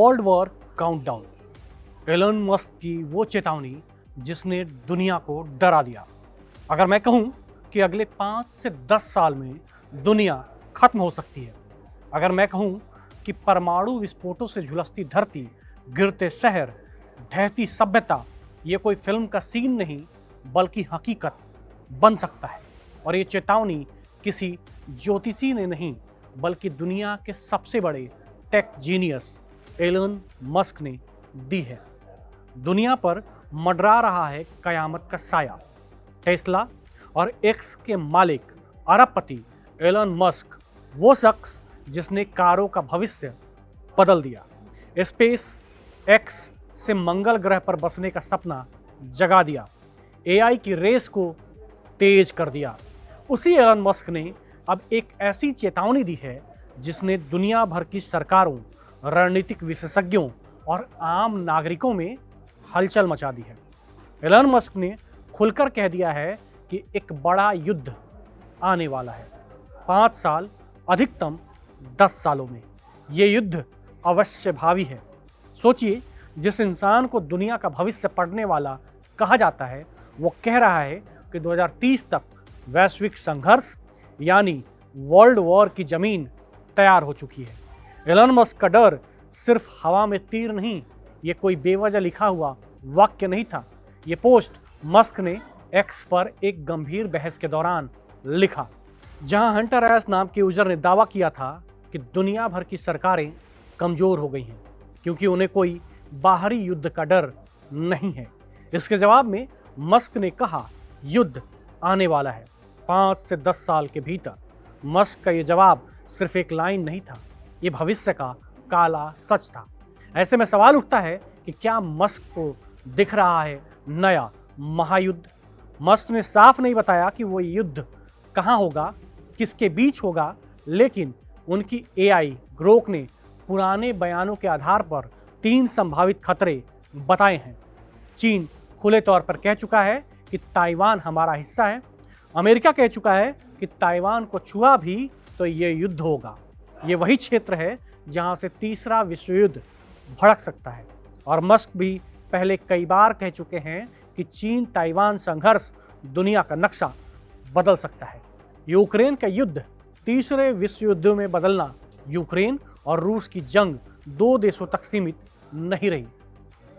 World war countdown, Elon Musk की वो चेतावनी जिसने दुनिया को डरा दिया। अगर मैं कहूं कि अगले 5 से 10 साल में दुनिया खत्म हो सकती है, अगर मैं कहूं कि परमाणु विस्फोटों से झुलसती धरती, गिरते शहर, ढहती सभ्यता ये कोई फिल्म का सीन नहीं बल्कि हकीकत बन सकता है, और ये चेतावनी किसी ज्योतिषी ने नहीं बल्कि दुनिया के सबसे बड़े टेक जीनियस एलन मस्क ने दी है। दुनिया पर मंडरा रहा है कयामत का साया। टेस्ला और एक्स के मालिक अरबपति एलन मस्क, वो शख्स जिसने कारों का भविष्य बदल दिया, स्पेस एक्स से मंगल ग्रह पर बसने का सपना जगा दिया, एआई की रेस को तेज कर दिया, उसी एलन मस्क ने अब एक ऐसी चेतावनी दी है जिसने दुनिया भर की सरकारों, रणनीतिक विशेषज्ञों और आम नागरिकों में हलचल मचा दी है। एलन मस्क ने खुलकर कह दिया है कि एक बड़ा युद्ध आने वाला है, 5 साल, अधिकतम 10 सालों में। ये युद्ध अवश्य भावी है। सोचिए, जिस इंसान को दुनिया का भविष्य पढ़ने वाला कहा जाता है, वो कह रहा है कि 2030 तक वैश्विक संघर्ष यानी वर्ल्ड वॉर की जमीन तैयार हो चुकी है। एलन मस्क का डर सिर्फ हवा में तीर नहीं, ये कोई बेवजह लिखा हुआ वाक्य नहीं था। ये पोस्ट मस्क ने एक्स पर एक गंभीर बहस के दौरान लिखा, जहां हंटर एस नाम के यूजर ने दावा किया था कि दुनिया भर की सरकारें कमजोर हो गई हैं क्योंकि उन्हें कोई बाहरी युद्ध का डर नहीं है। इसके जवाब में मस्क ने कहा, युद्ध आने वाला है 5 से 10 साल के भीतर। मस्क का ये जवाब सिर्फ एक लाइन नहीं था, ये भविष्य का काला सच था। ऐसे में सवाल उठता है कि क्या मस्क को दिख रहा है नया महायुद्ध? मस्क ने साफ नहीं बताया कि वो युद्ध कहाँ होगा, किसके बीच होगा, लेकिन उनकी एआई ग्रोक ने पुराने बयानों के आधार पर 3 संभावित खतरे बताए हैं। चीन खुले तौर पर कह चुका है कि ताइवान हमारा हिस्सा है। अमेरिका कह चुका है कि ताइवान को छुआ भी तो ये युद्ध होगा। ये वही क्षेत्र है जहां से तीसरा विश्व युद्ध भड़क सकता है। और मस्क भी पहले कई बार कह चुके हैं कि चीन ताइवान संघर्ष दुनिया का नक्शा बदल सकता है। यूक्रेन का युद्ध तीसरे विश्व युद्ध में बदलना, यूक्रेन और रूस की जंग 2 देशों तक सीमित नहीं रही।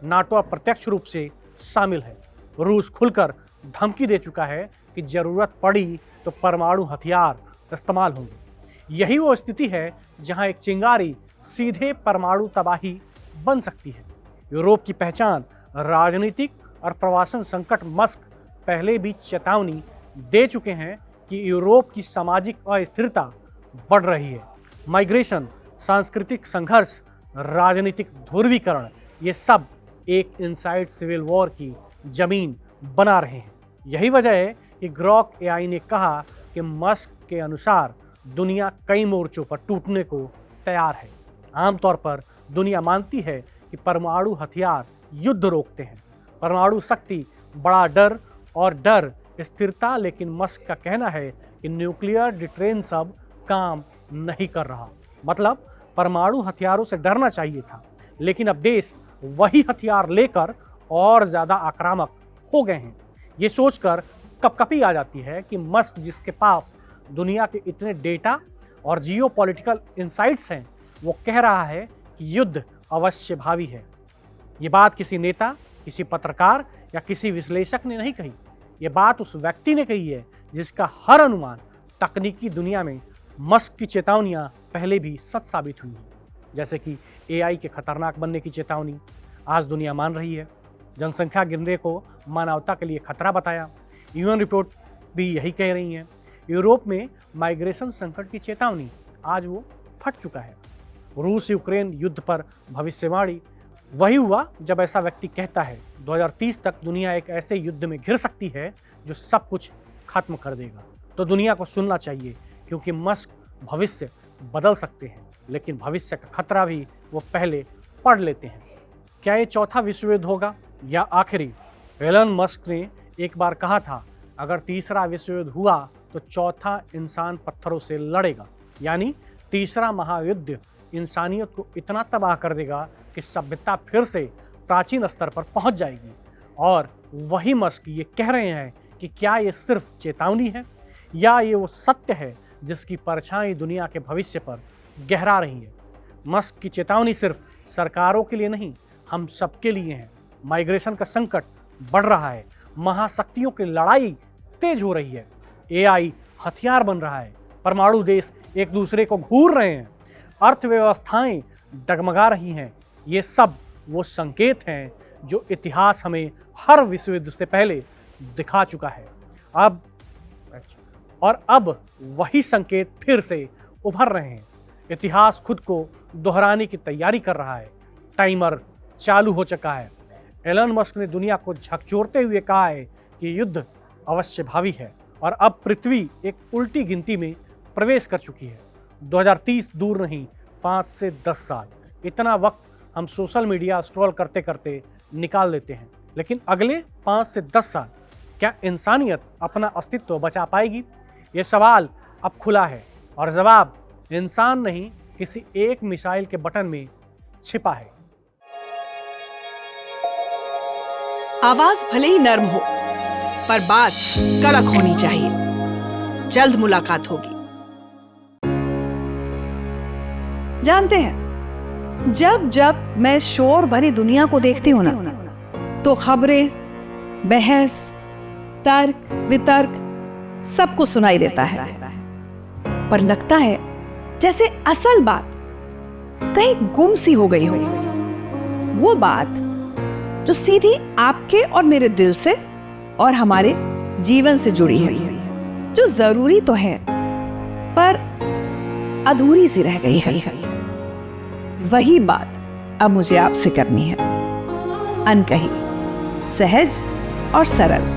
नाटो अप्रत्यक्ष रूप से शामिल है। रूस खुलकर धमकी दे चुका है कि जरूरत पड़ी तो परमाणु हथियार इस्तेमाल होंगे। यही वो स्थिति है जहां एक चिंगारी सीधे परमाणु तबाही बन सकती है। यूरोप की पहचान राजनीतिक और प्रवासन संकट। मस्क पहले भी चेतावनी दे चुके हैं कि यूरोप की सामाजिक अस्थिरता बढ़ रही है। माइग्रेशन, सांस्कृतिक संघर्ष, राजनीतिक ध्रुवीकरण, ये सब एक इनसाइड सिविल वॉर की जमीन बना रहे हैं। यही वजह है कि ग्रॉक एआई ने कहा कि मस्क के अनुसार दुनिया कई मोर्चों पर टूटने को तैयार है। आमतौर पर दुनिया मानती है कि परमाणु हथियार युद्ध रोकते हैं, परमाणु शक्ति बड़ा डर और डर स्थिरता, लेकिन मस्क का कहना है कि न्यूक्लियर डिटरेंस अब काम नहीं कर रहा। मतलब परमाणु हथियारों से डरना चाहिए था, लेकिन अब देश वही हथियार लेकर और ज़्यादा आक्रामक हो गए हैं। ये सोचकर कपकपी आ जाती है कि मस्क, जिसके पास दुनिया के इतने डेटा और जियोपॉलिटिकल इंसाइट्स हैं, वो कह रहा है कि युद्ध अवश्य भावी है। ये बात किसी नेता, किसी पत्रकार या किसी विश्लेषक ने नहीं कही। ये बात उस व्यक्ति ने कही है जिसका हर अनुमान तकनीकी दुनिया में मस्क की चेतावनियां पहले भी सच साबित हुई हैं। जैसे कि एआई के खतरनाक बनने की चेतावनी आज दुनिया मान रही है। जनसंख्या गिरने को मानवता के लिए खतरा बताया। यूएन रिपोर्ट भी यही कह रही है। यूरोप में माइग्रेशन संकट की चेतावनी, आज वो फट चुका है। रूस यूक्रेन युद्ध पर भविष्यवाणी वही हुआ जब ऐसा व्यक्ति कहता है 2030 तक दुनिया एक ऐसे युद्ध में घिर सकती है जो सब कुछ खत्म कर देगा। तो दुनिया को सुनना चाहिए, क्योंकि मस्क भविष्य बदल सकते हैं, लेकिन भविष्य का खतरा भी वो पहले पढ़ लेते हैं। क्या ये चौथा विश्व युद्ध होगा या आखिरी? एलन मस्क ने एक बार कहा था, अगर तीसरा विश्व युद्ध हुआ तो चौथा इंसान पत्थरों से लड़ेगा, यानी तीसरा महायुद्ध इंसानियत को इतना तबाह कर देगा कि सभ्यता फिर से प्राचीन स्तर पर पहुंच जाएगी। और वही मस्क ये कह रहे हैं कि क्या ये सिर्फ चेतावनी है या ये वो सत्य है जिसकी परछाई दुनिया के भविष्य पर गहरा रही है। मस्क की चेतावनी सिर्फ सरकारों के लिए नहीं, हम सबके लिए है। माइग्रेशन का संकट बढ़ रहा है, महाशक्तियों की लड़ाई तेज हो रही है, एआई हथियार बन रहा है, परमाणु देश एक दूसरे को घूर रहे हैं, अर्थव्यवस्थाएं डगमगा रही हैं। ये सब वो संकेत हैं जो इतिहास हमें हर विश्व युद्ध से पहले दिखा चुका है। अब वही संकेत फिर से उभर रहे हैं। इतिहास खुद को दोहराने की तैयारी कर रहा है। टाइमर चालू हो चुका है। एलन मस्क ने दुनिया को झकझोरते हुए कहा है कि युद्ध अवश्य भावी है और अब पृथ्वी एक उल्टी गिनती में प्रवेश कर चुकी है। 2030 दूर नहीं, 5 से 10 साल। इतना वक्त हम सोशल मीडिया स्क्रॉल करते करते निकाल लेते हैं, लेकिन अगले 5 से 10 साल क्या इंसानियत अपना अस्तित्व बचा पाएगी? ये सवाल अब खुला है और जवाब इंसान नहीं, किसी एक मिसाइल के बटन में छिपा है। आवाज भले ही नर्म हो, पर बात कड़क होनी चाहिए। जल्द मुलाकात होगी। जानते हैं, जब जब मैं शोर भरी दुनिया को देखती हूं ना, तो खबरें, बहस, तर्क वितर्क सब कुछ सुनाई देता है, पर लगता है जैसे असल बात कहीं गुम सी हो गई हो। वो बात जो सीधी आपके और मेरे दिल से और हमारे जीवन से जुड़ी है, जो जरूरी तो है पर अधूरी सी रह गई है। वही बात अब मुझे आपसे करनी है, अनकही, सहज और सरल।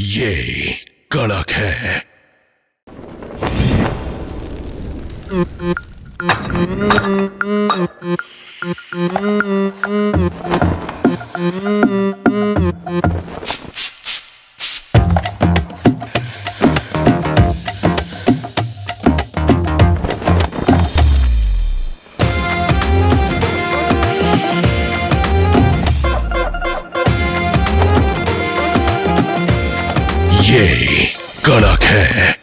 ये कड़क है। ये कड़क है।